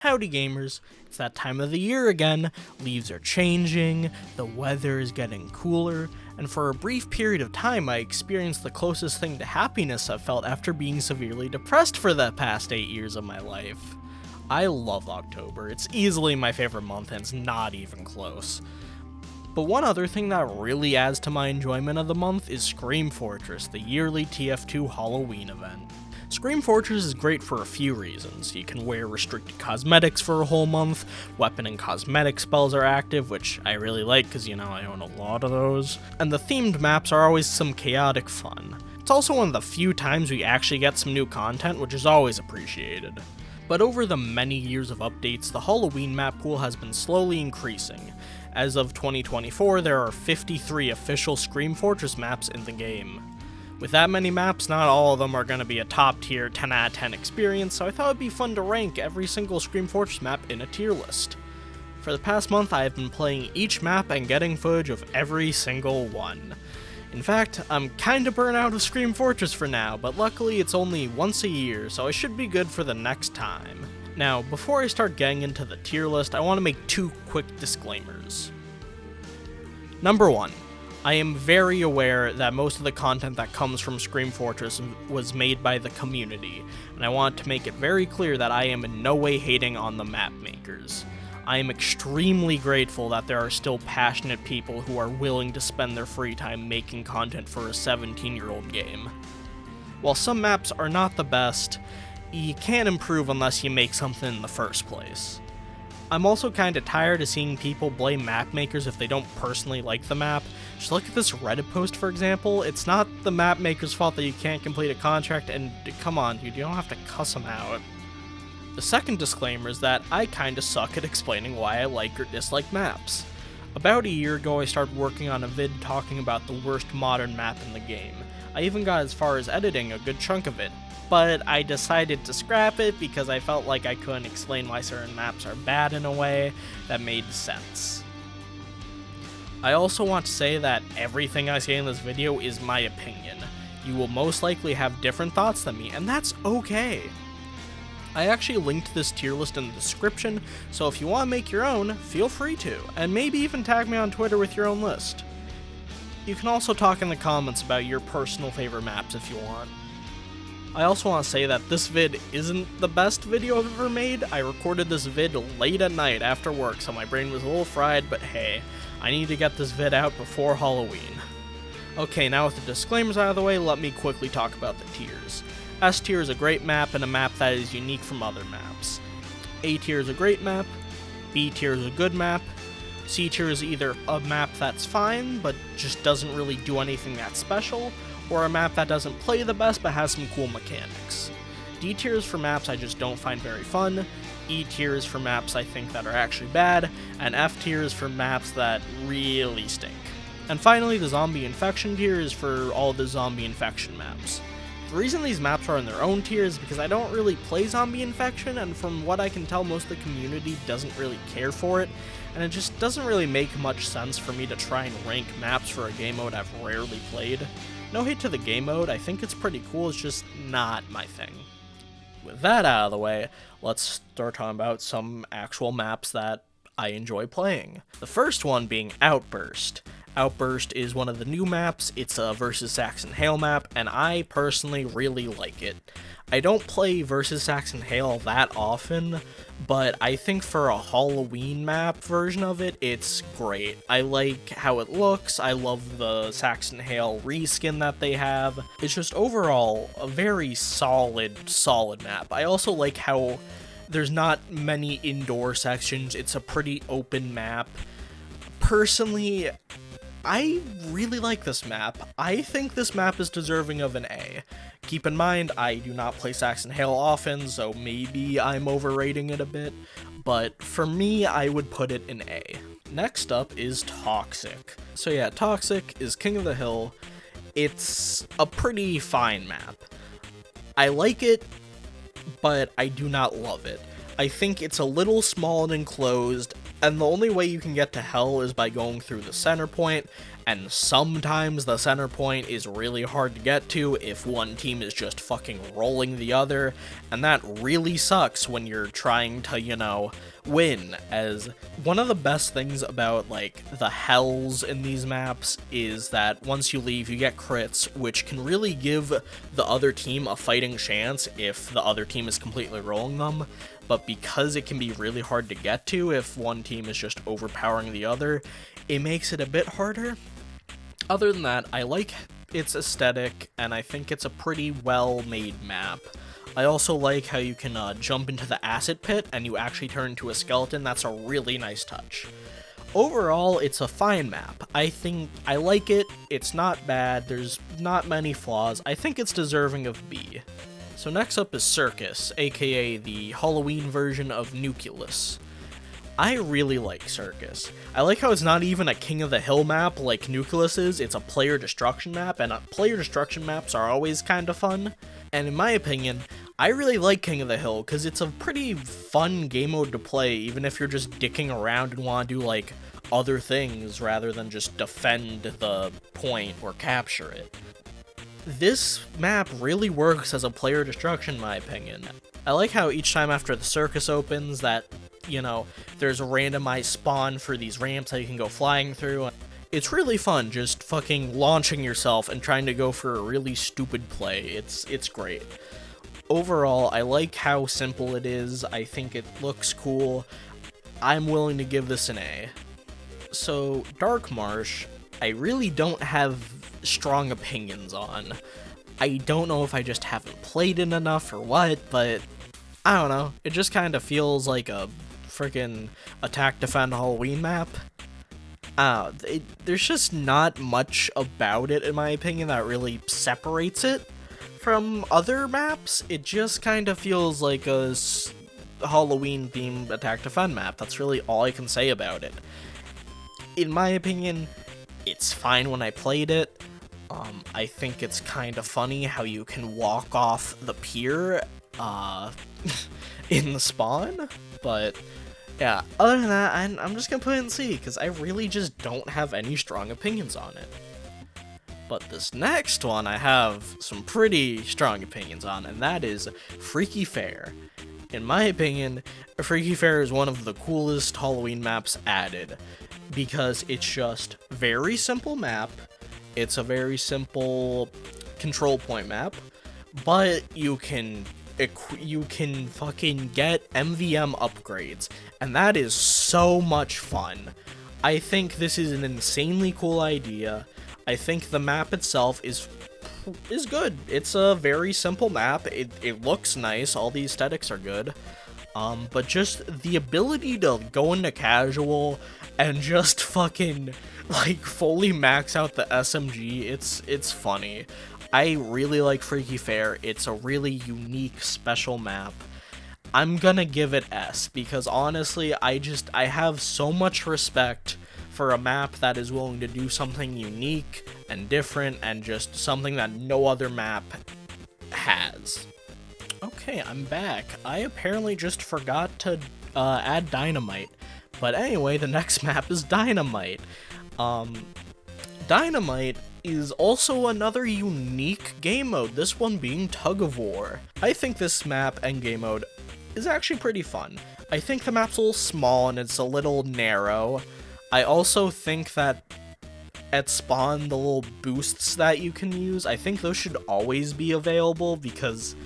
Howdy gamers, it's that time of the year again, leaves are changing, the weather is getting cooler, and for a brief period of time I experienced the closest thing to happiness I've felt after being severely depressed for the past 8 years of my life. I love October, it's easily my favorite month and it's not even close. But one other thing that really adds to my enjoyment of the month is Scream Fortress, the yearly TF2 Halloween event. Scream Fortress is great for a few reasons. You can wear restricted cosmetics for a whole month, weapon and cosmetic spells are active, which I really like because, I own a lot of those, and the themed maps are always some chaotic fun. It's also one of the few times we actually get some new content, which is always appreciated. But over the many years of updates, the Halloween map pool has been slowly increasing. As of 2024, there are 53 official Scream Fortress maps in the game. With that many maps, not all of them are going to be a top tier 10 out of 10 experience, so I thought it'd be fun to rank every single Scream Fortress map in a tier list. For the past month, I have been playing each map and getting footage of every single one. In fact, I'm kinda burnt out of Scream Fortress for now, but luckily it's only once a year, so I should be good for the next time. Now, before I start getting into the tier list, I want to make two quick disclaimers. Number 1. I am very aware that most of the content that comes from Scream Fortress was made by the community, and I want to make it very clear that I am in no way hating on the map makers. I am extremely grateful that there are still passionate people who are willing to spend their free time making content for a 17-year-old game. While some maps are not the best, you can't improve unless you make something in the first place. I'm also kinda tired of seeing people blame map makers if they don't personally like the map. Just look at this Reddit post, for example. It's not the map maker's fault that you can't complete a contract, and come on, dude, you don't have to cuss them out. The second disclaimer is that I kinda suck at explaining why I like or dislike maps. About a year ago, I started working on a vid talking about the worst modern map in the game. I even got as far as editing a good chunk of it, but I decided to scrap it because I felt like I couldn't explain why certain maps are bad in a way that made sense. I also want to say that everything I say in this video is my opinion. You will most likely have different thoughts than me, and that's okay. I actually linked this tier list in the description, so if you want to make your own, feel free to, and maybe even tag me on Twitter with your own list. You can also talk in the comments about your personal favorite maps if you want. I also want to say that this vid isn't the best video I've ever made. I recorded this vid late at night after work, so my brain was a little fried, but hey, I need to get this vid out before Halloween. Okay, now with the disclaimers out of the way, let me quickly talk about the tiers. S tier is a great map and a map that is unique from other maps. A tier is a great map, B tier is a good map, C tier is either a map that's fine, but just doesn't really do anything that special, or a map that doesn't play the best but has some cool mechanics. D tier is for maps I just don't find very fun, E tier is for maps I think that are actually bad, and F tier is for maps that really stink. And finally, the zombie infection tier is for all the zombie infection maps. The reason these maps are in their own tier is because I don't really play zombie infection, and from what I can tell, most of the community doesn't really care for it, and it just doesn't really make much sense for me to try and rank maps for a game mode I've rarely played. No hate to the game mode, I think it's pretty cool, it's just not my thing. With that out of the way, let's start talking about some actual maps that I enjoy playing. The first one being Outburst. Outburst is one of the new maps, it's a versus Saxon Hail map, and I personally really like it. I don't play versus Saxon Hail that often, but I think for a Halloween map version of it, it's great. I like how it looks, I love the Saxon Hail reskin that they have. It's just overall a very solid map. I also like how there's not many indoor sections, it's a pretty open map. Personally, I really like this map. I think this map is deserving of an A. Keep in mind, I do not play Saxon Hail often, so maybe I'm overrating it a bit, but for me, I would put it in A. Next up is Toxic. So yeah, Toxic is King of the Hill. It's a pretty fine map. I like it, but I do not love it. I think it's a little small and enclosed, and the only way you can get to Hell is by going through the center point, and sometimes the center point is really hard to get to if one team is just fucking rolling the other, and that really sucks when you're trying to, you know, win. As one of the best things about, like, the hells in these maps is that once you leave, you get crits, which can really give the other team a fighting chance if the other team is completely rolling them. But because it can be really hard to get to if one team is just overpowering the other, it makes it a bit harder. Other than that, I like its aesthetic, and I think it's a pretty well-made map. I also like how you can jump into the acid pit and you actually turn into a skeleton. That's a really nice touch. Overall, it's a fine map. I think I like it. It's not bad. There's not many flaws. I think it's deserving of B. So next up is Circus, aka the Halloween version of Nucleus. I really like Circus. I like how it's not even a King of the Hill map like Nucleus is, it's a player destruction map, and player destruction maps are always kind of fun. And in my opinion, I really like King of the Hill because it's a pretty fun game mode to play, even if you're just dicking around and want to do like other things rather than just defend the point or capture it. This map really works as a player destruction in my opinion. I like how each time after the circus opens that, you know, there's a randomized spawn for these ramps that you can go flying through. It's really fun just fucking launching yourself and trying to go for a really stupid play. It's great. Overall, I like how simple it is. I think it looks cool. I'm willing to give this an A. So, Dark Marsh, I really don't have strong opinions on. I don't know if I just haven't played it enough or what, but I don't know. It just kind of feels like a freaking attack defend Halloween map. There's just not much about it in my opinion that really separates it from other maps. It just kind of feels like a Halloween themed attack defend map. That's really all I can say about it. In my opinion, it's fine when I played it. I think it's kind of funny how you can walk off the pier in the spawn, but yeah, other than that, I'm just gonna put it in C, because I really just don't have any strong opinions on it. But this next one I have some pretty strong opinions on, and that is Freaky Fair. In my opinion, Freaky Fair is one of the coolest Halloween maps added, because it's just very simple map. It's a very simple control point map, but you can fucking get MVM upgrades, and that is so much fun. I think this is an insanely cool idea. I think the map itself is good. It's a very simple map. It looks nice. All the aesthetics are good. But just the ability to go into casual and just fucking like fully max out the SMG, it's funny. I really like Freaky Fair. It's a really unique, special map. I'm gonna give it S, because honestly, I have so much respect for a map that is willing to do something unique and different and just something that no other map has. Okay, I'm back. I apparently just forgot to add Dynamite. But anyway, the next map is Dynamite. Dynamite is also another unique game mode, this one being Tug of War. I think this map and game mode is actually pretty fun. I think the map's a little small and it's a little narrow. I also think that at spawn, the little boosts that you can use, I think those should always be available, because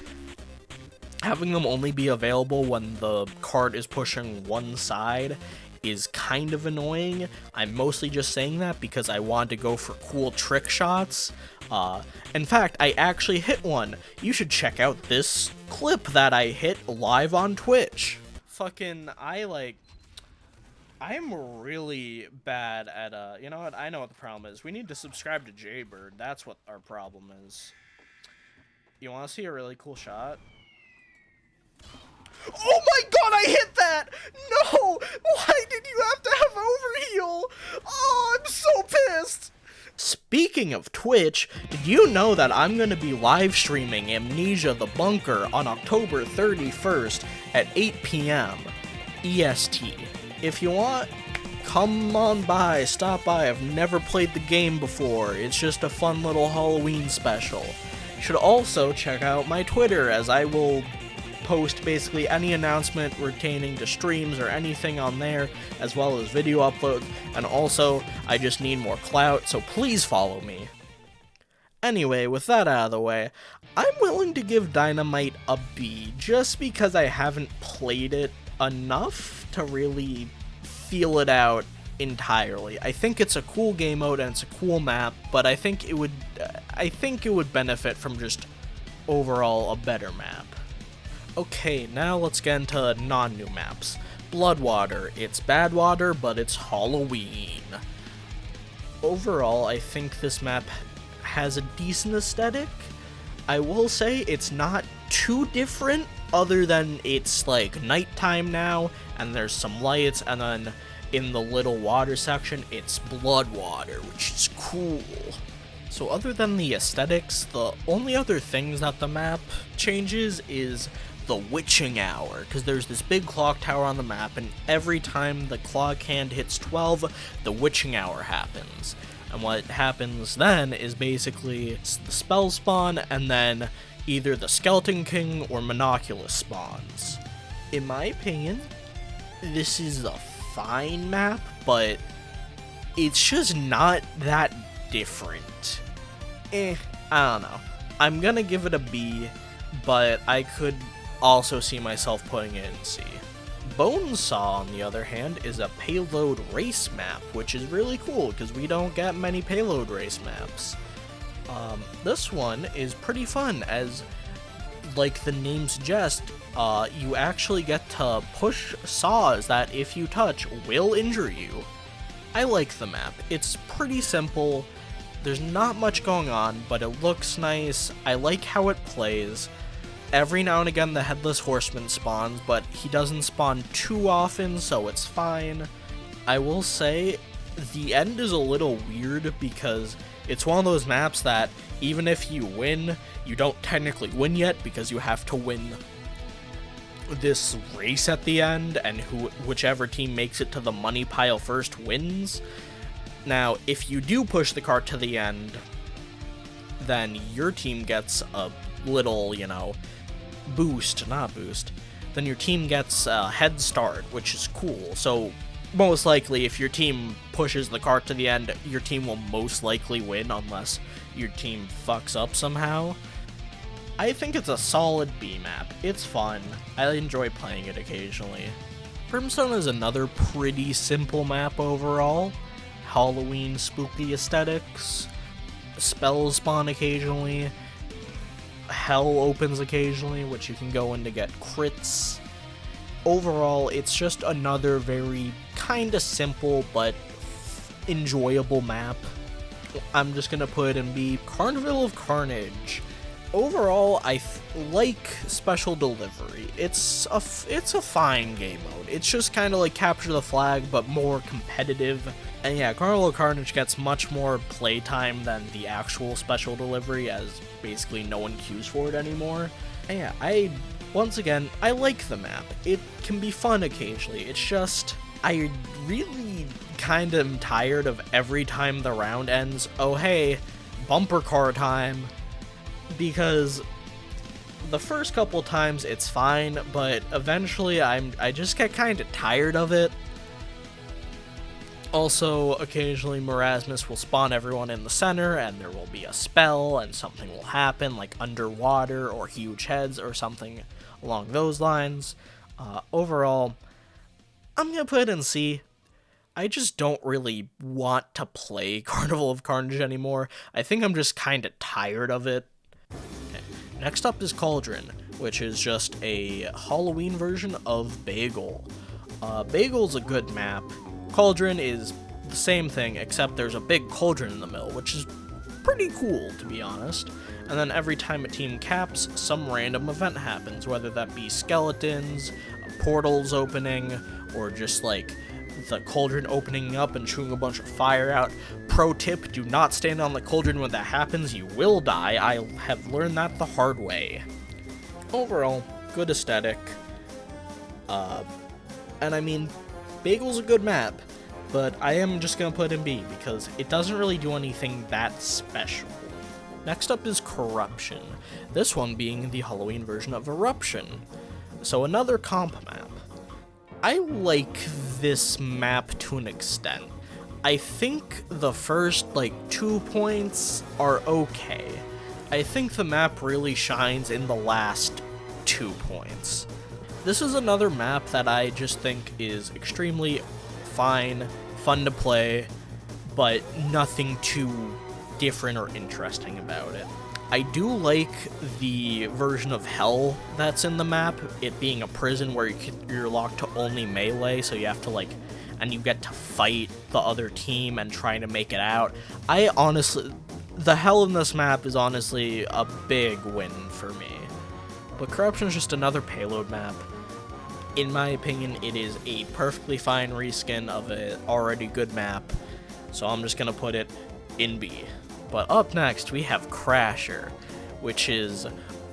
having them only be available when the cart is pushing one side is kind of annoying. I'm mostly just saying that because I want to go for cool trick shots. In fact, I actually hit one. You should check out this clip that I hit live on Twitch. Fucking, I'm really bad at, you know what, I know what the problem is. We need to subscribe to Jaybird. That's what our problem is. You want to see a really cool shot? Oh my god, I hit that! No! Why did you have to have overheal? Oh, I'm so pissed! Speaking of Twitch, did you know that I'm going to be live streaming Amnesia the Bunker on October 31st at 8 p.m. EST? If you want, come on by, stop by. I've never played the game before. It's just a fun little Halloween special. You should also check out my Twitter, as I will post basically any announcement pertaining to streams or anything on there, as well as video uploads, and also, I just need more clout, so please follow me. Anyway, with that out of the way, I'm willing to give Dynamite a B, just because I haven't played it enough to really feel it out entirely. I think it's a cool game mode and it's a cool map, but I think it would benefit from just overall a better map. Okay, now let's get into non-new maps. Bloodwater. It's Badwater, but it's Halloween. Overall, I think this map has a decent aesthetic. I will say it's not too different, other than it's like nighttime now, and there's some lights, and then in the little water section, it's Bloodwater, which is cool. So other than the aesthetics, the only other things that the map changes is the witching hour, because there's this big clock tower on the map, and every time the clock hand hits 12, the witching hour happens. And what happens then is basically the spell spawn, and then either the Skeleton King or Monoculus spawns. In my opinion, this is a fine map, but it's just not that different. I don't know. I'm gonna give it a B, but I could also see myself putting it in C. Bonesaw, on the other hand, is a payload race map, which is really cool because we don't get many payload race maps. This one is pretty fun, as like the name suggests, you actually get to push saws that, if you touch, will injure you. I like the map. It's pretty simple. There's not much going on, but it looks nice. I like how it plays. Every now and again the Headless Horseman spawns, but he doesn't spawn too often, so it's fine. I will say, the end is a little weird, because it's one of those maps that, even if you win, you don't technically win yet, because you have to win this race at the end, and whichever team makes it to the money pile first wins. Now, if you do push the cart to the end, then your team gets a little, then your team gets a head start, which is cool. So most likely, if your team pushes the cart to the end, your team will most likely win, unless your team fucks up somehow. I think it's a solid B map. It's fun. I enjoy playing it occasionally. Brimstone is another pretty simple map overall. Halloween spooky aesthetics. Spells spawn occasionally. Hell opens occasionally, which you can go in to get crits. Overall, it's just another very kinda simple but enjoyable map. I'm just gonna put it in B. Carnival of Carnage. Overall, I like Special Delivery. It's a fine game mode. It's just kind of like Capture the Flag, but more competitive. And yeah, Carnival of Carnage gets much more playtime than the actual Special Delivery, as basically no one queues for it anymore. And yeah, once again, I like the map. It can be fun occasionally. It's just, I really kind of am tired of every time the round ends, oh hey, bumper car time. Because the first couple times it's fine, but eventually I just get kind of tired of it. Also, occasionally Marasmus will spawn everyone in the center, and there will be a spell, and something will happen, like underwater or huge heads or something along those lines. Overall, I'm gonna put it in C. I just don't really want to play Carnival of Carnage anymore. I think I'm just kind of tired of it. Okay. Next up is Cauldron, which is just a Halloween version of Bagel. Bagel's a good map. Cauldron is the same thing, except there's a big cauldron in the middle, which is pretty cool, to be honest. And then every time a team caps, some random event happens, whether that be skeletons, portals opening, or just like the cauldron opening up and shooting a bunch of fire out. Pro tip, do not stand on the cauldron when that happens, you will die. I have learned that the hard way. Overall, good aesthetic. And I mean, Bagel's a good map, but I am just gonna put in B because it doesn't really do anything that special. Next up is Corruption, this one being the Halloween version of Eruption. So another comp map. I like this map to an extent. I think the first, 2 points are okay. I think the map really shines in the last 2 points. This is another map that I just think is extremely fine, fun to play, but nothing too different or interesting about it. I do like the version of Hell that's in the map, it being a prison where you're locked to only melee, so you have to and you get to fight the other team and trying to make it out. The Hell in this map is honestly a big win for me. But Corruption is just another payload map. In my opinion, it is a perfectly fine reskin of an already good map, so I'm just gonna put it in B. But up next, we have Crasher, which is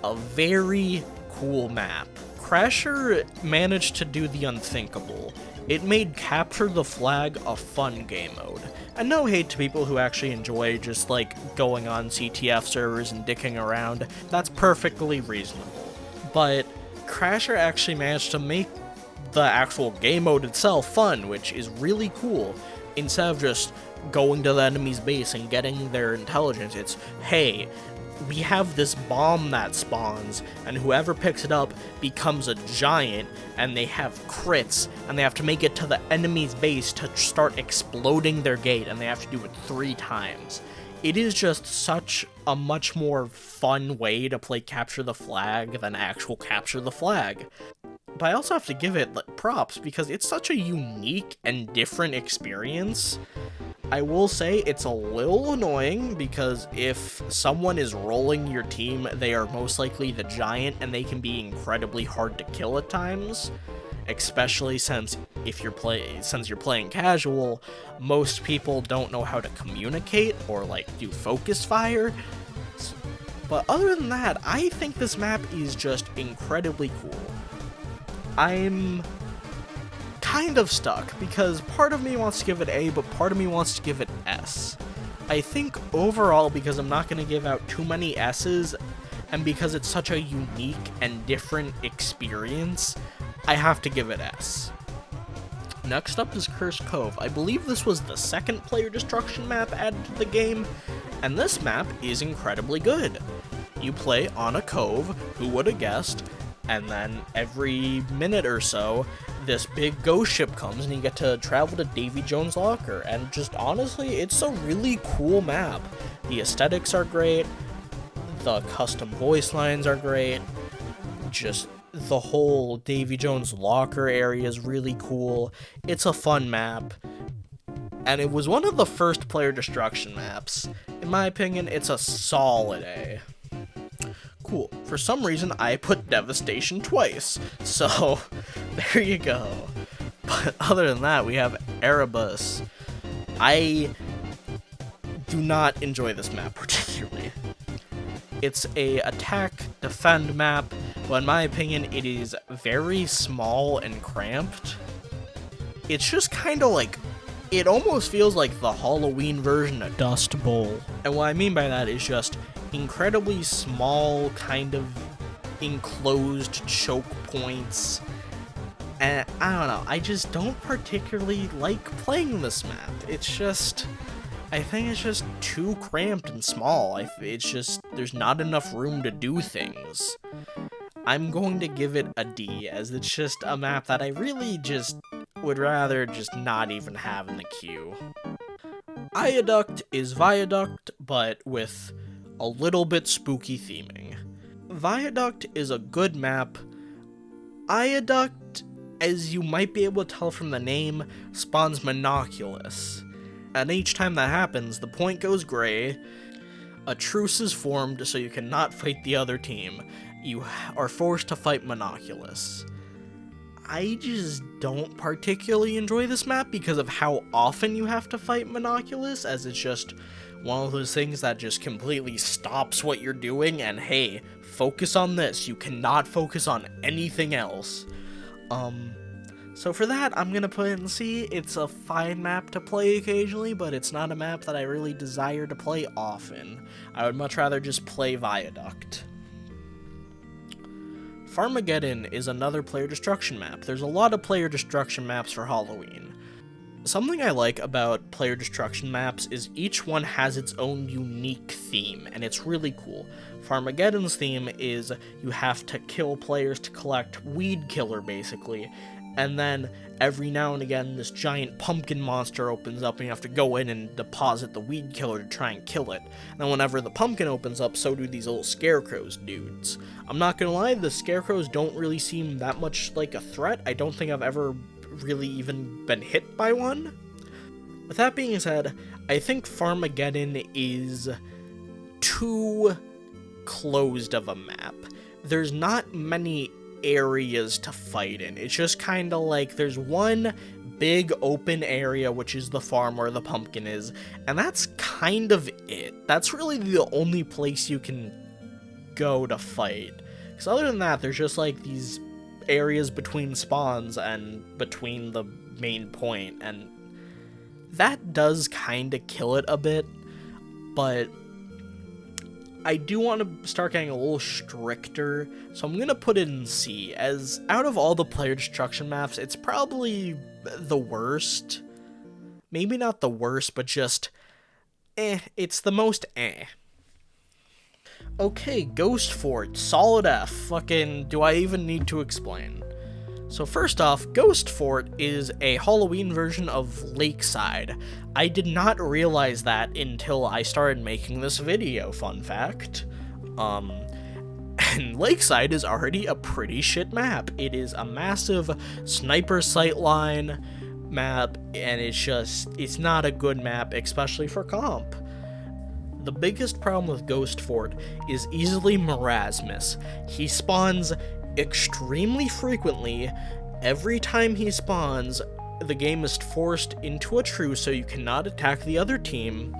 a very cool map. Crasher managed to do the unthinkable. It made Capture the Flag a fun game mode. And no hate to people who actually enjoy just going on CTF servers and dicking around. That's perfectly reasonable. But Crasher actually managed to make the actual game mode itself fun, which is really cool. Instead of just going to the enemy's base and getting their intelligence, it's, hey, we have this bomb that spawns, and whoever picks it up becomes a giant, and they have crits, and they have to make it to the enemy's base to start exploding their gate, and they have to do it 3 times. It is just such a much more fun way to play Capture the Flag than actual Capture the Flag. But I also have to give it props because it's such a unique and different experience. I will say it's a little annoying because if someone is rolling your team, they are most likely the giant and they can be incredibly hard to kill at times. Especially since you're playing casual, most people don't know how to communicate or do focus fire. But other than that, I think this map is just incredibly cool. I'm kind of stuck because part of me wants to give it A, but part of me wants to give it S. I think overall, because I'm not going to give out too many S's, and because it's such a unique and different experience, I have to give it S. Next up is Cursed Cove. I believe this was the second player destruction map added to the game, and this map is incredibly good. You play on a cove, who would have guessed, and then every minute or so, this big ghost ship comes and you get to travel to Davy Jones' locker, and just honestly, it's a really cool map. The aesthetics are great, the custom voice lines are great, just the whole Davy Jones' locker area is really cool. It's a fun map, and it was one of the first player destruction maps. In my opinion, it's a solid A. Cool. For some reason, I put Devastation twice, so there you go. But other than that, we have Erebus. I do not enjoy this map particularly. It's a attack, defend map, but in my opinion, it is very small and cramped. It's just kind of it almost feels like the Halloween version of Dust Bowl. And what I mean by that is just incredibly small, kind of enclosed choke points. And I don't know, I just don't particularly like playing this map. I think it's just too cramped and small. There's not enough room to do things. I'm going to give it a D, as it's just a map that I really just would rather just not even have in the queue. Viaduct is Viaduct, but with a little bit spooky theming. Viaduct is a good map. Viaduct, as you might be able to tell from the name, spawns Monoculus. And each time that happens, the point goes gray, a truce is formed so you cannot fight the other team. You are forced to fight Monoculus. I just don't particularly enjoy this map because of how often you have to fight Monoculus, as it's just one of those things that just completely stops what you're doing, and hey, focus on this, you cannot focus on anything else. So for that, I'm gonna put it in C. It's a fine map to play occasionally, but it's not a map that I really desire to play often. I would much rather just play Viaduct. Farmageddon is another player destruction map. There's a lot of player destruction maps for Halloween. Something I like about player destruction maps is each one has its own unique theme, and it's really cool. Farmageddon's theme is you have to kill players to collect Weed Killer, basically, and then every now and again this giant pumpkin monster opens up and you have to go in and deposit the Weed Killer to try and kill it. And then whenever the pumpkin opens up, so do these little scarecrows dudes. I'm not gonna lie, the scarecrows don't really seem that much like a threat. I don't think I've ever really even been hit by one. With that being said, I think Farmageddon is too closed of a map. There's not many areas to fight in. It's just kind of like there's one big open area, which is the farm where the pumpkin is, and that's kind of it. That's really the only place you can go to fight. Because other than that, there's just like these areas between spawns and between the main point, and that does kind of kill it a bit, but I do want to start getting a little stricter, so I'm going to put it in C, as out of all the player destruction maps, it's probably the worst. Maybe not the worst, but just, it's the most Okay, Ghost Fort, solid F. Fucking, do I even need to explain? So first off, Ghost Fort is a Halloween version of Lakeside. I did not realize that until I started making this video, fun fact. And Lakeside is already a pretty shit map. It is a massive sniper sightline map, and it's not a good map, especially for comp. The biggest problem with Ghost Fort is easily Marasmus. He spawns extremely frequently. Every time he spawns, the game is forced into a truce so you cannot attack the other team.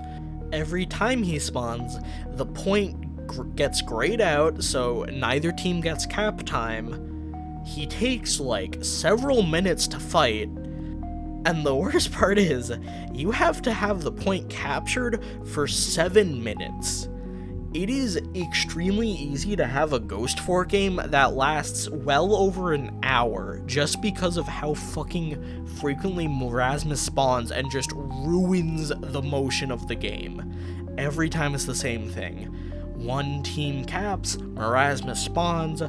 Every time he spawns, the point gets grayed out so neither team gets cap time. He takes like several minutes to fight. And the worst part is, you have to have the point captured for 7 minutes. It is extremely easy to have a Ghost Fort game that lasts well over an hour just because of how fucking frequently Marasmus spawns and just ruins the motion of the game. Every time it's the same thing. One team caps, Marasmus spawns,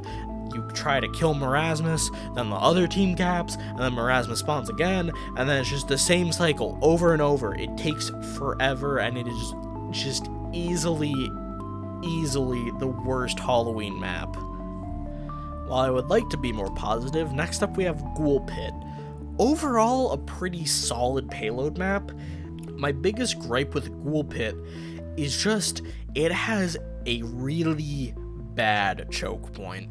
you try to kill Marasmus, then the other team caps, and then Marasmus spawns again, and then it's just the same cycle over and over. It takes forever, and it is just easily the worst Halloween map. While I would like to be more positive, next up we have Ghoul Pit. Overall, a pretty solid payload map. My biggest gripe with Ghoul Pit is just, it has a really bad choke point.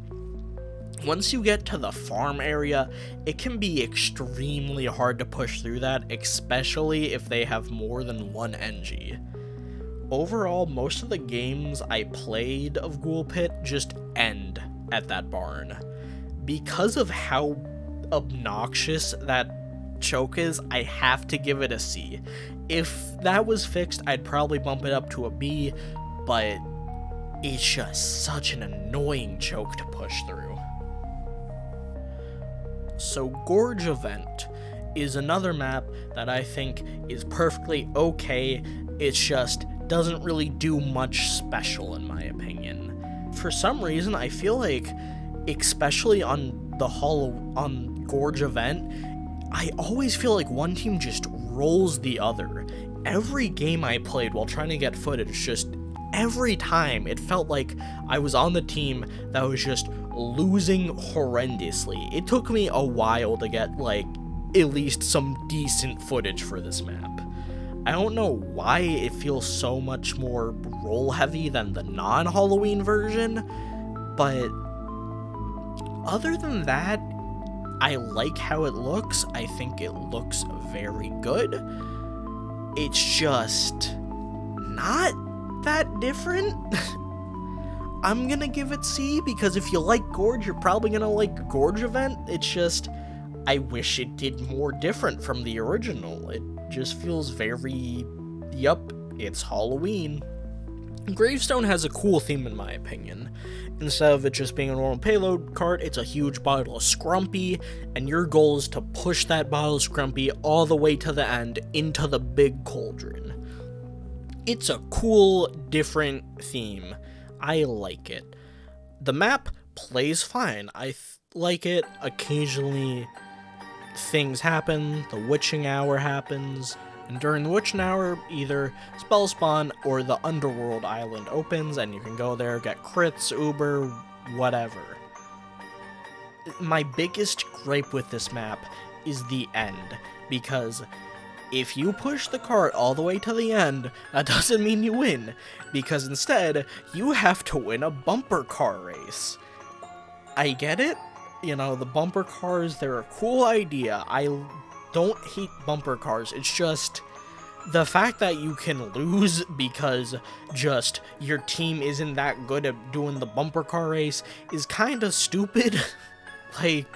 Once you get to the farm area, it can be extremely hard to push through that, especially if they have more than one NG. Overall, most of the games I played of Ghoul Pit just end at that barn. Because of how obnoxious that choke is, I have to give it a C. If that was fixed, I'd probably bump it up to a B, but it's just such an annoying choke to push through. So Gorge Event is another map that I think is perfectly okay. It's just doesn't really do much special in my opinion. For some reason, I feel like, especially on Gorge Event, I always feel like one team just rolls the other. Every game I played while trying to get footage, just every time it felt like I was on the team that was just losing horrendously. It took me a while to get like at least some decent footage for this map. I don't know why it feels so much more roll heavy than the non-Halloween version, but other than that, I like how it looks. I think it looks very good. It's just not that different. I'm gonna give it C, because if you like Gorge, you're probably gonna like Gorge Event. It's just, I wish it did more different from the original. It just feels very, yup, it's Halloween. Gravestone has a cool theme in my opinion. Instead of it just being a normal payload cart, it's a huge bottle of Scrumpy, and your goal is to push that bottle of Scrumpy all the way to the end into the big cauldron. It's a cool, different theme. I like it. The map plays fine. I like it. Occasionally things happen, the witching hour happens, and during the witching hour, either spell spawn or the underworld island opens, and you can go there, get crits, uber, whatever. My biggest gripe with this map is the end, because if you push the cart all the way to the end, that doesn't mean you win, because instead, you have to win a bumper car race. I get it. You know, the bumper cars, they're a cool idea. I don't hate bumper cars. It's just the fact that you can lose because just your team isn't that good at doing the bumper car race is kind of stupid. Like,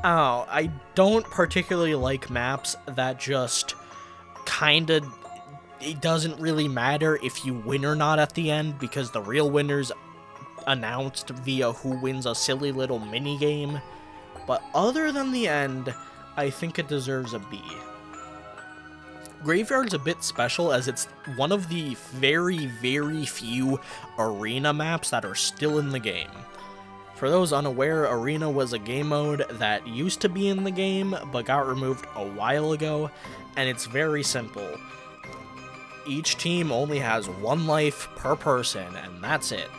I don't particularly like maps that just kind of, it doesn't really matter if you win or not at the end, because the real winners announced via who wins a silly little mini game. But other than the end, I think it deserves a B. Graveyard's a bit special as it's one of the very, very few arena maps that are still in the game. For those unaware, Arena was a game mode that used to be in the game but got removed a while ago, and it's very simple. Each team only has one life per person, and that's it.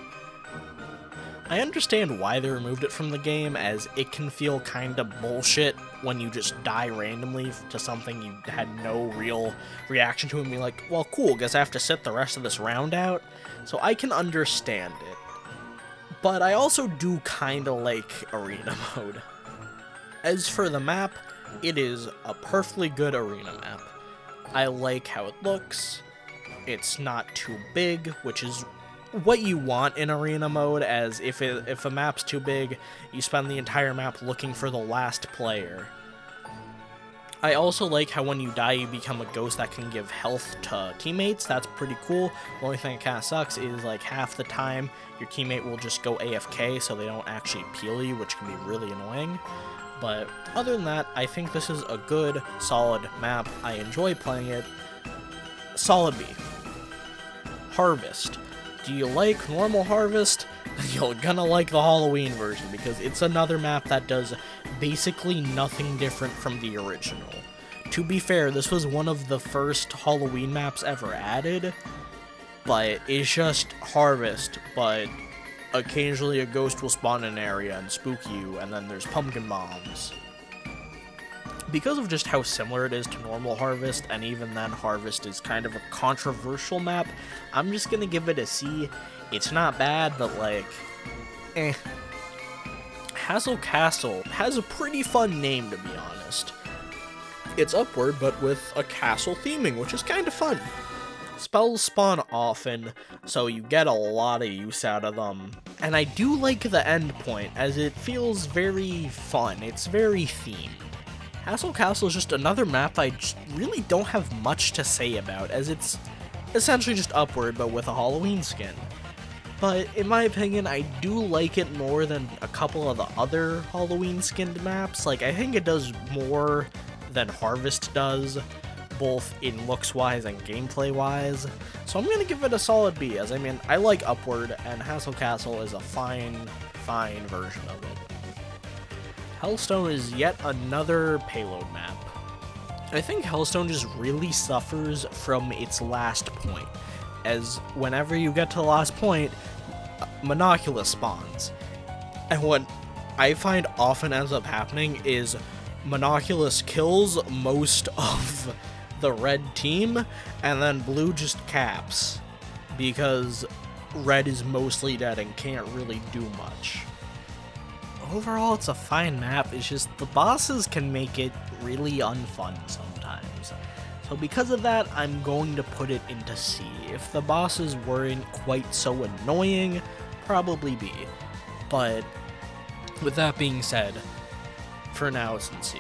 I understand why they removed it from the game, as it can feel kinda bullshit when you just die randomly to something you had no real reaction to and be like, well, cool, guess I have to sit the rest of this round out. So I can understand it. But I also do kinda like Arena mode. As for the map, it is a perfectly good Arena map. I like how it looks. It's not too big, which is what you want in Arena mode, as if a map's too big, you spend the entire map looking for the last player. I also like how when you die, you become a ghost that can give health to teammates. That's pretty cool. The only thing that kind of sucks is, like, half the time, your teammate will just go AFK, so they don't actually peel you, which can be really annoying. But other than that, I think this is a good, solid map. I enjoy playing it. Solid B. Harvest. Do you like normal Harvest? You're gonna like the Halloween version, because it's another map that does basically nothing different from the original. To be fair, this was one of the first Halloween maps ever added, but it's just Harvest, but occasionally a ghost will spawn in an area and spook you, and then there's pumpkin bombs. Because of just how similar it is to normal Harvest, and even then Harvest is kind of a controversial map, I'm just gonna give it a C. It's not bad, but like, eh. Hassle Castle has a pretty fun name, to be honest. It's Upward, but with a castle theming, which is kind of fun. Spells spawn often, so you get a lot of use out of them. And I do like the end point, as it feels very fun. It's very themed. Hassle Castle is just another map I just really don't have much to say about, as it's essentially just Upward, but with a Halloween skin. But in my opinion, I do like it more than a couple of the other Halloween skinned maps. Like, I think it does more than Harvest does, both in looks-wise and gameplay-wise. So I'm gonna give it a solid B, as I mean, I like Upward, and Hassle Castle is a fine version of it. Hellstone is yet another payload map. I think Hellstone just really suffers from its last point, as whenever you get to the last point, Monoculus spawns. And what I find often ends up happening is Monoculus kills most of the red team, and then blue just caps, because red is mostly dead and can't really do much. Overall, it's a fine map, it's just the bosses can make it really unfun sometimes. So because of that, I'm going to put it into C. If the bosses weren't quite so annoying, probably B. But with that being said, for now since C.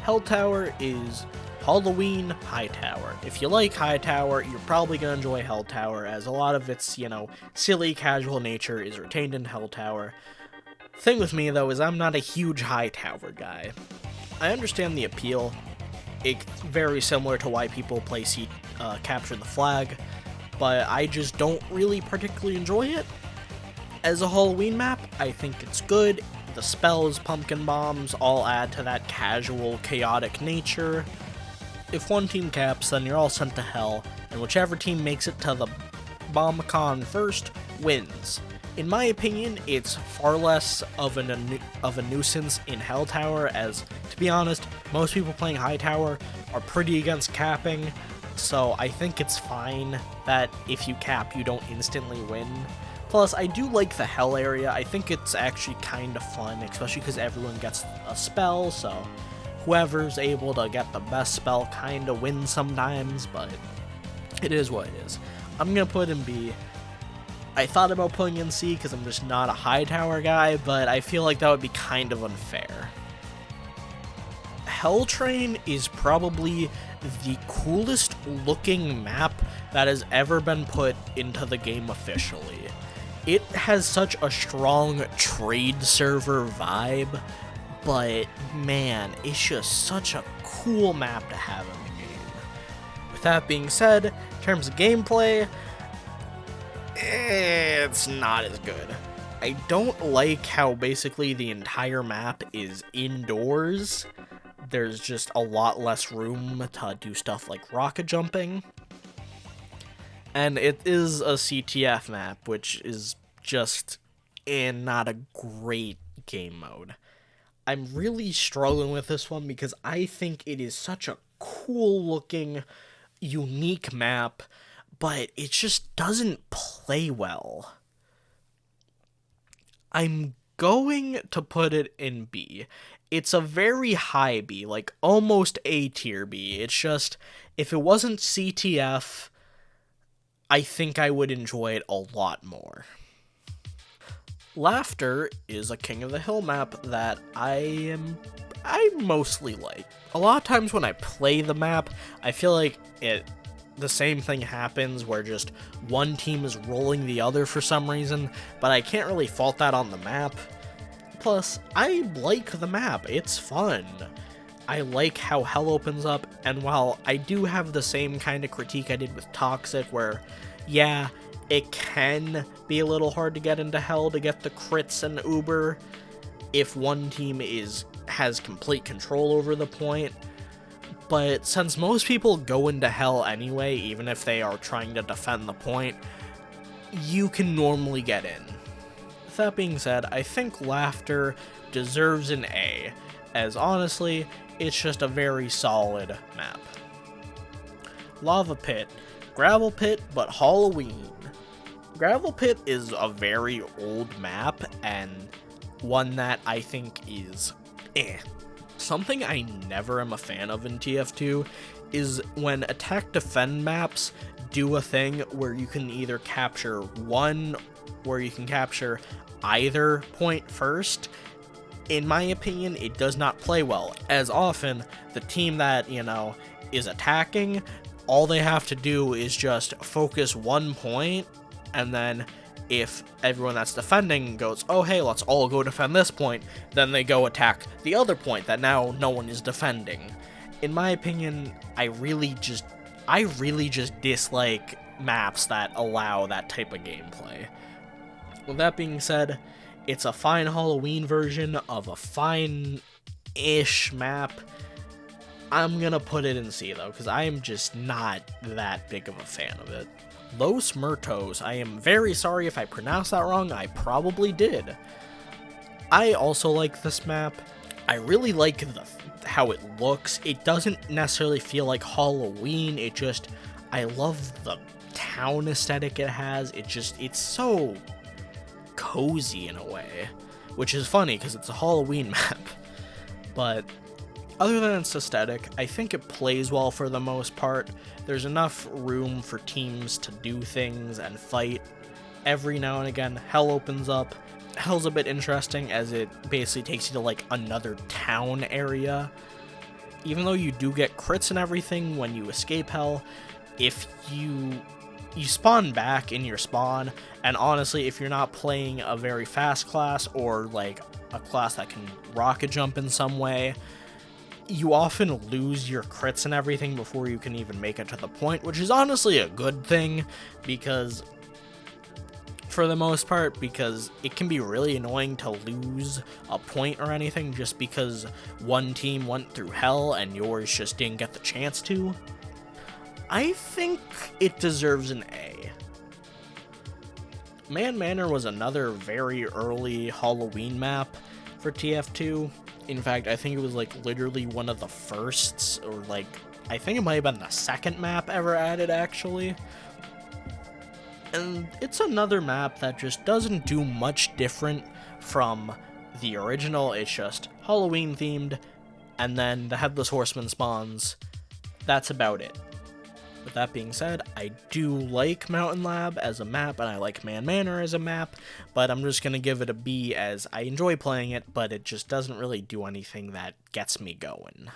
Hell Tower is Halloween High Tower. If you like High Tower, you're probably going to enjoy Hell Tower, as a lot of its, silly, casual nature is retained in Hell Tower. Thing with me, though, is I'm not a huge High Tower guy. I understand the appeal. It's very similar to why people play Capture the Flag, but I just don't really particularly enjoy it. As a Halloween map, I think it's good. The spells, pumpkin bombs, all add to that casual, chaotic nature. If one team caps, then you're all sent to hell, and whichever team makes it to the bomb-con first wins. In my opinion, it's far less of a nuisance in Hell Tower, as, to be honest, most people playing High Tower are pretty against capping, so I think it's fine that if you cap, you don't instantly win. Plus, I do like the Hell area. I think it's actually kind of fun, especially because everyone gets a spell, so whoever's able to get the best spell kind of wins sometimes, but it is what it is. I'm going to put in B. I thought about putting in C because I'm just not a High Tower guy, but I feel like that would be kind of unfair. Hell Train is probably the coolest looking map that has ever been put into the game officially. It has such a strong trade server vibe, but man, it's just such a cool map to have in the game. With that being said, in terms of gameplay, it's not as good. I don't like how basically the entire map is indoors. There's just a lot less room to do stuff like rocket jumping. And it is a CTF map, which is just not a great game mode. I'm really struggling with this one because I think it is such a cool looking, unique map, but it just doesn't play well. I'm going to put it in B. It's a very high B, like almost A tier B. It's just, if it wasn't CTF, I think I would enjoy it a lot more. Laughter is a King of the Hill map that I mostly like. A lot of times when I play the map, I feel like the same thing happens where just one team is rolling the other for some reason, but I can't really fault that on the map. Plus, I like the map. It's fun. I like how Hell opens up, and while I do have the same kind of critique I did with Toxic, where, yeah, it can be a little hard to get into Hell to get the crits and Uber if one team has complete control over the point. But since most people go into Hell anyway, even if they are trying to defend the point, you can normally get in. With that being said, I think Laughter deserves an A, as honestly, it's just a very solid map. Lava Pit. Gravel Pit, but Halloween. Gravel Pit is a very old map, and one that I think is Something I never am a fan of in TF2 is when attack-defend maps do a thing where you can either capture either point first. In my opinion, it does not play well, as often the team that, is attacking, all they have to do is just focus one point, and then if everyone that's defending goes, oh hey, let's all go defend this point, then they go attack the other point that now no one is defending. In my opinion, I really just dislike maps that allow that type of gameplay. With that being said, it's a fine Halloween version of a fine-ish map. I'm gonna put it in C though, because I am just not that big of a fan of it. Los Muertos. I am very sorry if I pronounced that wrong. I probably did. I also like this map. I really like how it looks. It doesn't necessarily feel like Halloween. I love the town aesthetic it has. It's so cozy in a way, which is funny because it's a Halloween map. But other than its aesthetic, I think it plays well for the most part. There's enough room for teams to do things and fight. Every now and again, Hell opens up. Hell's a bit interesting as it basically takes you to like another town area. Even though you do get crits and everything when you escape Hell, if you spawn back in your spawn, and honestly, if you're not playing a very fast class or like a class that can rocket jump in some way, you often lose your crits and everything before you can even make it to the point, which is honestly a good thing, because for the most part, because it can be really annoying to lose a point or anything just because one team went through Hell and yours just didn't get the chance to. I think it deserves an A. Man Manor was another very early Halloween map for TF2. In fact, I think it was like literally one of the firsts, or like, I think it might have been the second map ever added actually. And it's another map that just doesn't do much different from the original. It's just Halloween themed, and then the Headless Horseman spawns. That's about it. With that being said, I do like Mountain Lab as a map, and I like Man Manor as a map, but I'm just going to give it a B as I enjoy playing it, but it just doesn't really do anything that gets me going.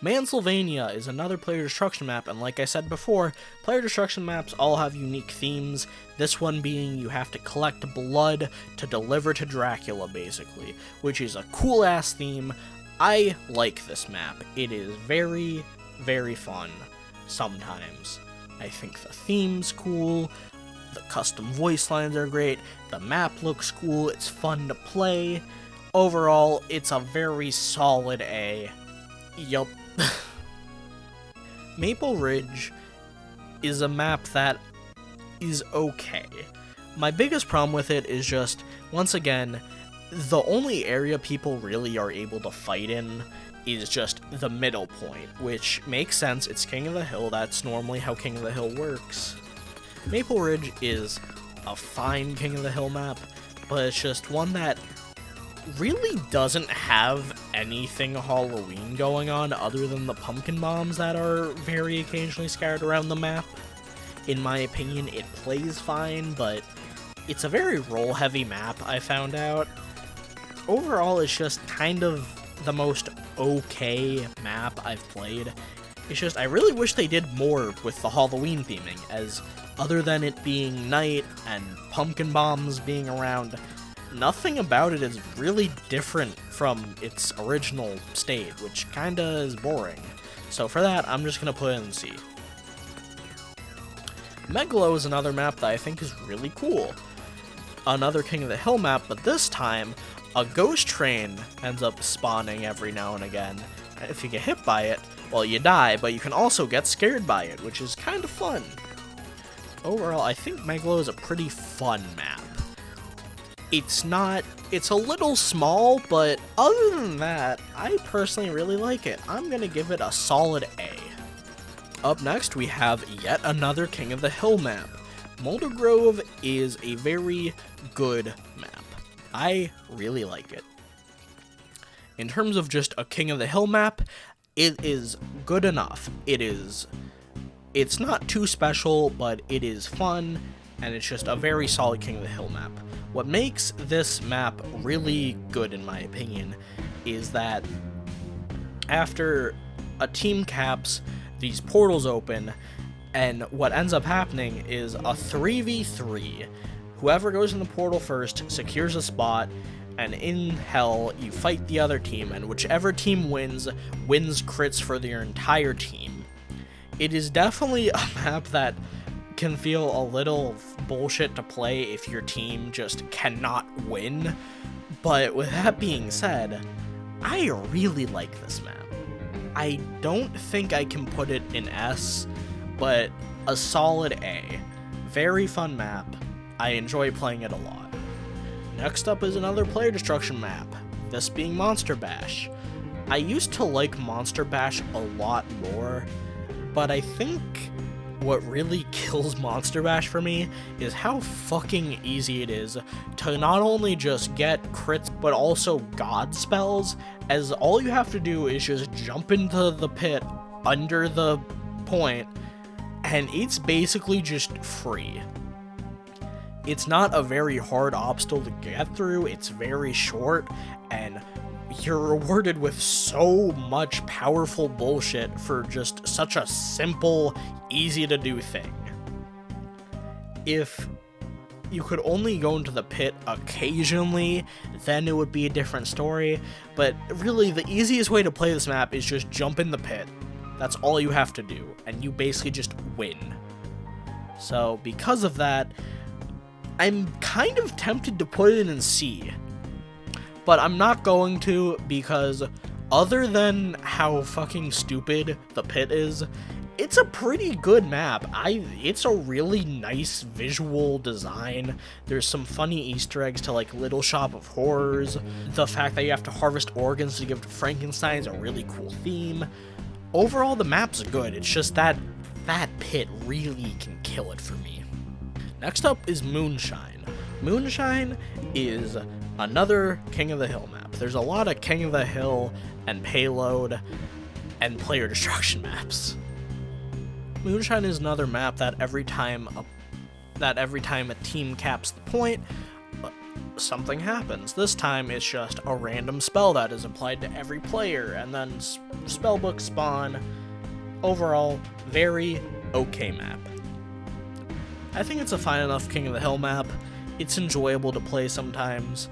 Mansylvania is another player destruction map, and like I said before, player destruction maps all have unique themes, this one being you have to collect blood to deliver to Dracula, basically, which is a cool-ass theme. I like this map. It is very, very fun. Sometimes. I think the theme's cool, the custom voice lines are great, the map looks cool, it's fun to play. Overall, it's a very solid A. Yup. Maple Ridge is a map that is okay. My biggest problem with it is just, once again, the only area people really are able to fight in is just the middle point, which makes sense. It's King of the Hill. That's normally how King of the Hill works. Maple Ridge is a fine King of the Hill map, but it's just one that really doesn't have anything Halloween going on other than the pumpkin bombs that are very occasionally scattered around the map. In my opinion, it plays fine, but it's a very roll-heavy map, I found out. Overall, it's just kind of the most okay map I've played. It's just, I really wish they did more with the Halloween theming, as other than it being night and pumpkin bombs being around, nothing about it is really different from its original state, which kinda is boring. So for that, I'm just gonna put it in C. Megalo is another map that I think is really cool. Another King of the Hill map, but this time, a ghost train ends up spawning every now and again. If you get hit by it, well, you die, but you can also get scared by it, which is kind of fun. Overall, I think Megalo is a pretty fun map. It's a little small, but other than that, I personally really like it. I'm gonna give it a solid A. Up next, we have yet another King of the Hill map. Mulder Grove is a very good map. I really like it. In terms of just a King of the Hill map, it is good enough. It's not too special, but it is fun, and it's just a very solid King of the Hill map. What makes this map really good, in my opinion, is that after a team caps, these portals open, and what ends up happening is a 3v3. Whoever goes in the portal first secures a spot, and in Hell, you fight the other team, and whichever team wins crits for their entire team. It is definitely a map that can feel a little bullshit to play if your team just cannot win, but with that being said, I really like this map. I don't think I can put it in S, but a solid A. Very fun map. I enjoy playing it a lot. Next up is another player destruction map, this being Monster Bash. I used to like Monster Bash a lot more, but I think what really kills Monster Bash for me is how fucking easy it is to not only just get crits, but also god spells, as all you have to do is just jump into the pit under the point, and it's basically just free. It's not a very hard obstacle to get through, it's very short, and you're rewarded with so much powerful bullshit for just such a simple, easy to do thing. If you could only go into the pit occasionally, then it would be a different story, but really the easiest way to play this map is just jump in the pit. That's all you have to do, and you basically just win. So because of that, I'm kind of tempted to put it in C, but I'm not going to, because other than how fucking stupid the pit is, it's a pretty good map. It's a really nice visual design. There's some funny Easter eggs to like Little Shop of Horrors. The fact that you have to harvest organs to give to Frankenstein is a really cool theme. Overall, the map's good. It's just that pit really can kill it for me. Next up is Moonshine. Moonshine is another King of the Hill map. There's a lot of King of the Hill and Payload and player destruction maps. Moonshine is another map that every time a team caps the point, something happens. This time it's just a random spell that is applied to every player, and then spellbooks spawn. Overall, very okay map. I think it's a fine enough King of the Hill map. It's enjoyable to play sometimes.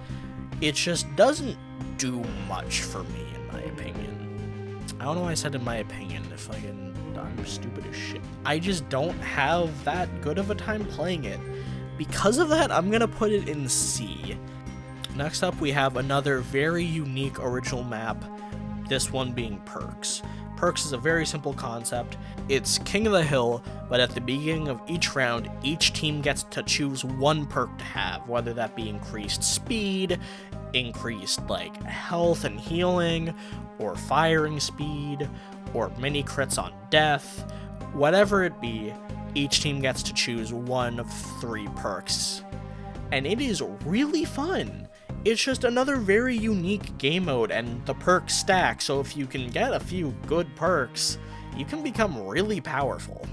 It just doesn't do much for me, in my opinion. I don't know why I said in my opinion, if I'm stupid as shit. I just don't have that good of a time playing it. Because of that, I'm gonna put it in C. Next up, we have another very unique original map, this one being Perks. Perks is a very simple concept. It's King of the Hill, but at the beginning of each round, each team gets to choose one perk to have, whether that be increased speed, increased health and healing, or firing speed, or mini crits on death. Whatever it be, each team gets to choose one of 3 perks. And it is really fun. It's just another very unique game mode, and the perks stack, so if you can get a few good perks, you can become really powerful.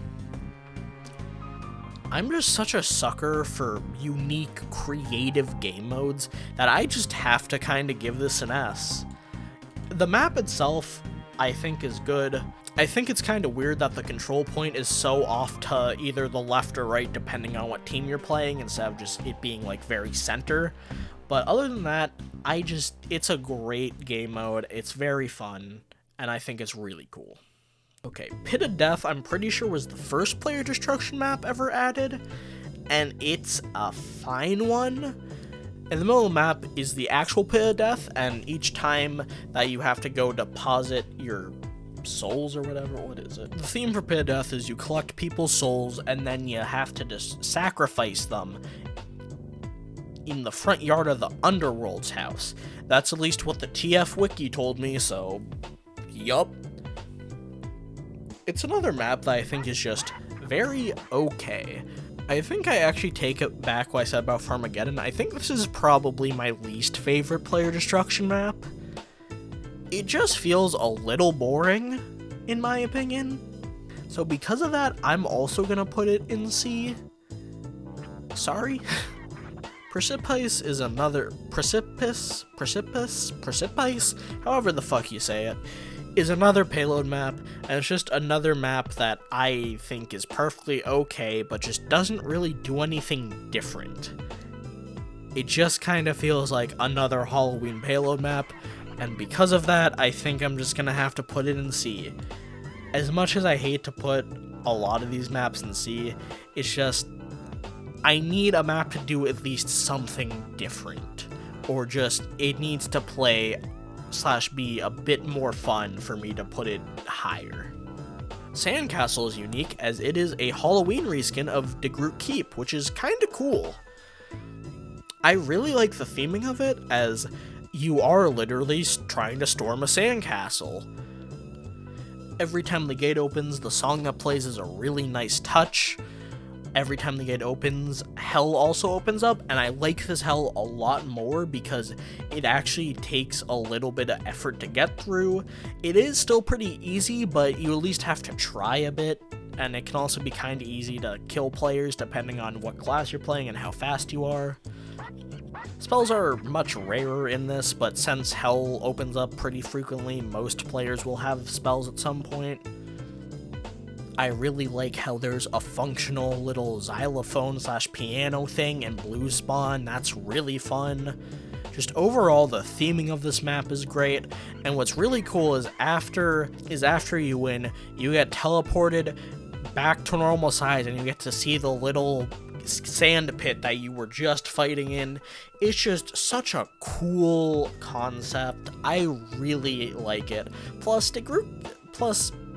I'm just such a sucker for unique, creative game modes that I just have to kind of give this an S. The map itself, I think, is good. I think it's kind of weird that the control point is so off to either the left or right depending on what team you're playing, instead of just it being very center. But other than that, it's a great game mode, it's very fun, and I think it's really cool. Okay, Pit of Death, I'm pretty sure was the first player destruction map ever added, and it's a fine one. In the middle of the map is the actual Pit of Death, and each time that you have to go deposit your souls or whatever, what is it? The theme for Pit of Death is you collect people's souls, and then you have to just sacrifice them in the front yard of the Underworld's house. That's at least what the TF Wiki told me, so yup. It's another map that I think is just very okay. I think I actually take it back what I said about Farmageddon. I think this is probably my least favorite player destruction map. It just feels a little boring, in my opinion. So because of that, I'm also gonna put it in C. Sorry. Precipice is another, Precipice, however the fuck you say it, is another Payload map, and it's just another map that I think is perfectly okay, but just doesn't really do anything different. It just kind of feels like another Halloween Payload map, and because of that, I think I'm just gonna have to put it in C. As much as I hate to put a lot of these maps in C, it's just, I need a map to do at least something different, or just it needs to play / be a bit more fun for me to put it higher. Sandcastle is unique as it is a Halloween reskin of De Groot Keep, which is kinda cool. I really like the theming of it, as you are literally trying to storm a sandcastle. Every time the gate opens, the song that plays is a really nice touch. Every time the gate opens, hell also opens up, and I like this hell a lot more because it actually takes a little bit of effort to get through. It is still pretty easy, but you at least have to try a bit, and it can also be kind of easy to kill players depending on what class you're playing and how fast you are. Spells are much rarer in this, but since Hell opens up pretty frequently, most players will have spells at some point. I really like how there's a functional little xylophone/piano thing in Blue Spawn. That's really fun. Just overall, the theming of this map is great, and what's really cool is after you win, you get teleported back to normal size, and you get to see the little sand pit that you were just fighting in. It's just such a cool concept. I really like it. Plus,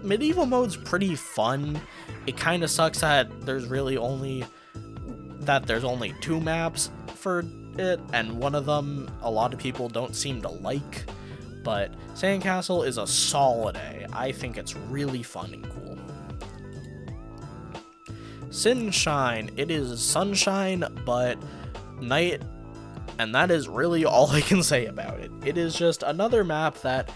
medieval mode's pretty fun. It kind of sucks that there's only 2 maps for it, and one of them a lot of people don't seem to like, but Sandcastle is a solid A. I think it's really fun and cool. Sunshine, it is sunshine but night, and that is really all I can say about it. It is just another map that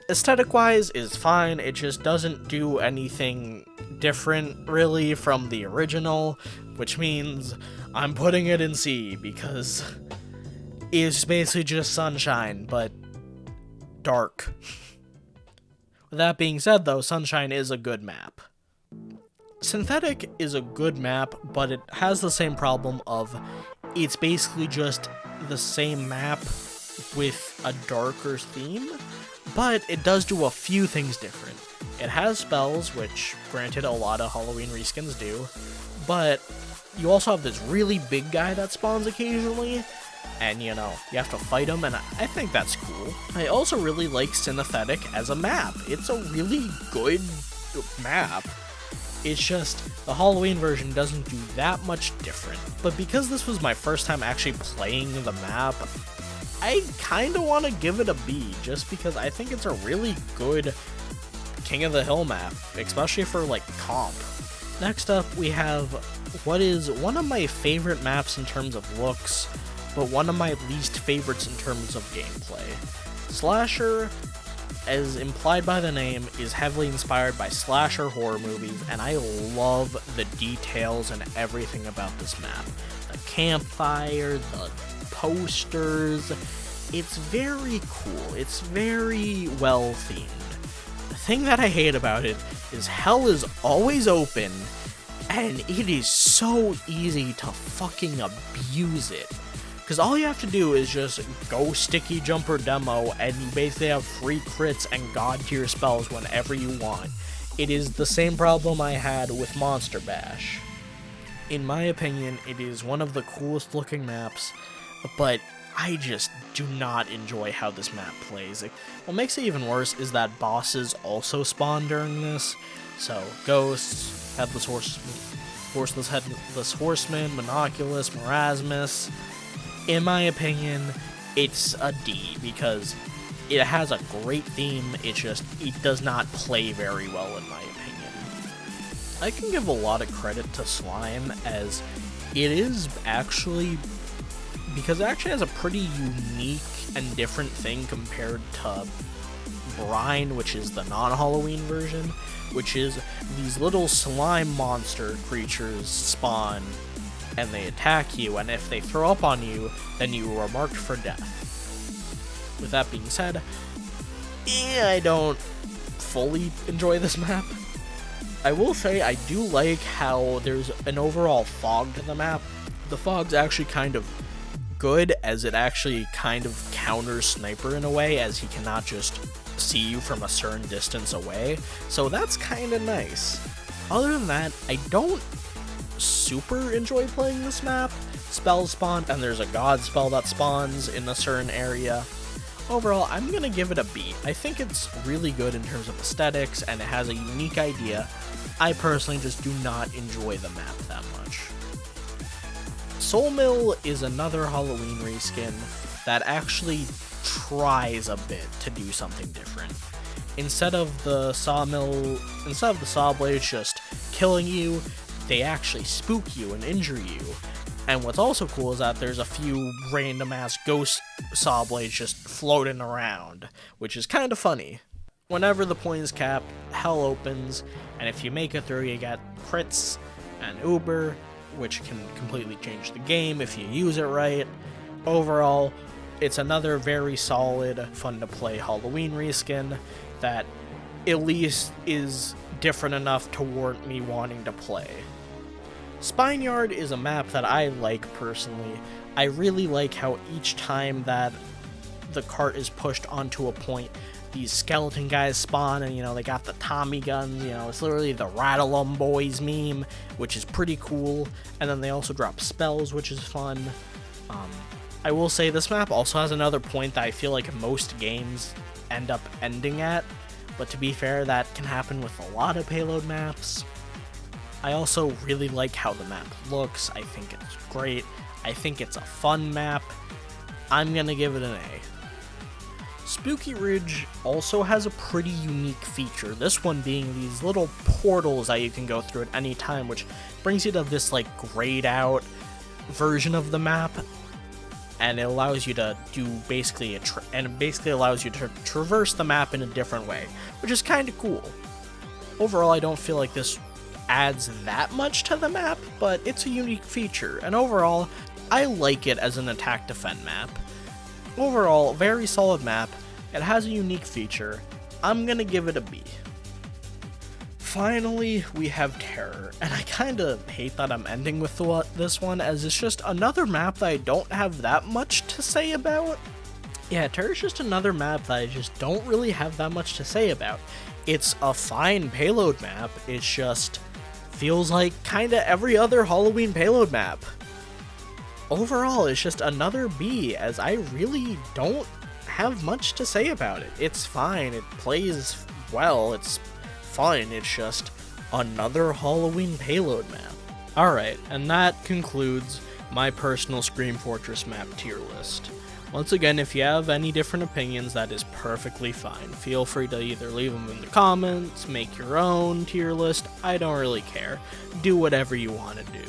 aesthetic wise is fine. It just doesn't do anything different really from the original, which means I'm putting it in C because it's basically just sunshine but dark. With that being said though, Sunshine is a good map. Synthetic is a good map, but it has the same problem of it's basically just the same map with a darker theme, but it does do a few things different. It has spells, which granted a lot of Halloween reskins do, but you also have this really big guy that spawns occasionally, and you have to fight him, and I think that's cool. I also really like Synthetic as a map. It's a really good map. It's just, the Halloween version doesn't do that much different. But because this was my first time actually playing the map, I kind of want to give it a B, just because I think it's a really good King of the Hill map, especially for, comp. Next up, we have what is one of my favorite maps in terms of looks, but one of my least favorites in terms of gameplay. Slasher, as implied by the name, is heavily inspired by slasher horror movies, and I love the details and everything about this map. The campfire, the posters, it's very cool. It's very well themed. The thing that I hate about it is Hell is always open, and it is so easy to fucking abuse it. Because all you have to do is just go Sticky Jumper Demo, and you basically have free crits and god tier spells whenever you want. It is the same problem I had with Monster Bash. In my opinion, it is one of the coolest looking maps, but I just do not enjoy how this map plays. What makes it even worse is that bosses also spawn during this. So, Ghosts, Headless Horseman, Monoculus, Marasmus. In my opinion, it's a D, because it has a great theme, it does not play very well in my opinion. I can give a lot of credit to Slime, as it actually has a pretty unique and different thing compared to Brine, which is the non-Halloween version, which is these little slime monster creatures spawn and they attack you, and if they throw up on you, then you are marked for death. With that being said, I don't fully enjoy this map. I will say I do like how there's an overall fog to the map. The fog's actually kind of good, as it actually kind of counters Sniper in a way, as he cannot just see you from a certain distance away, so that's kind of nice. Other than that, I don't super enjoy playing this map. Spells spawn, and there's a god spell that spawns in a certain area. Overall, I'm gonna give it a B. I think it's really good in terms of aesthetics, and it has a unique idea. I personally just do not enjoy the map that much. Soul Mill is another Halloween reskin that actually tries a bit to do something different. Instead of the saw blades just killing you, they actually spook you and injure you. And what's also cool is that there's a few random ass ghost saw blades just floating around, which is kind of funny. Whenever the point is capped, hell opens, and if you make it through, you get crits and Uber, which can completely change the game if you use it right. Overall, it's another very solid, fun to play Halloween reskin that at least is different enough to warrant me wanting to play. Spineyard is a map that I like personally. I really like how each time that the cart is pushed onto a point, these skeleton guys spawn, and they got the Tommy guns, it's literally the Rattle 'em Boys meme, which is pretty cool, and then they also drop spells, which is fun. I will say this map also has another point that I feel like most games end up ending at, but to be fair, that can happen with a lot of payload maps. I also really like how the map looks. I think it's great. I think it's a fun map. I'm gonna give it an A. Spooky Ridge also has a pretty unique feature, this one being these little portals that you can go through at any time, which brings you to this grayed out version of the map, and it allows you to do basically allows you to traverse the map in a different way, which is kind of cool. Overall, I don't feel like this adds that much to the map, but it's a unique feature, and overall, I like it as an attack defend map. Overall, very solid map. It has a unique feature. I'm gonna give it a B. Finally, we have Terror, and I kinda hate that I'm ending with this one, as it's just another map that I don't have that much to say about. Yeah, Terror's just another map that I just don't really have that much to say about. It's a fine payload map, it's just feels like kinda every other Halloween payload map. Overall, it's just another B, as I really don't have much to say about it. It's fine, it plays well, it's fun, it's just another Halloween payload map. Alright, and that concludes my personal Scream Fortress map tier list. Once again, if you have any different opinions, that is perfectly fine. Feel free to either leave them in the comments, make your own tier list, I don't really care. Do whatever you want to do.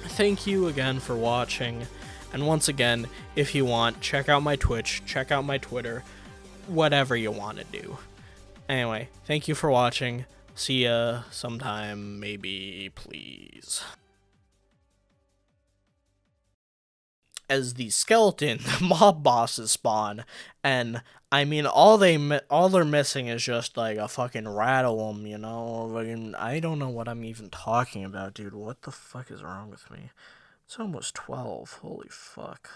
Thank you again for watching, and once again, if you want, check out my Twitch, check out my Twitter, whatever you want to do. Anyway, thank you for watching. See ya sometime, maybe, please. As the skeleton, the mob bosses spawn, and I mean, all they're missing is just a fucking rattle 'em, I don't know what I'm even talking about, dude. What the fuck is wrong with me? It's almost 12. Holy fuck.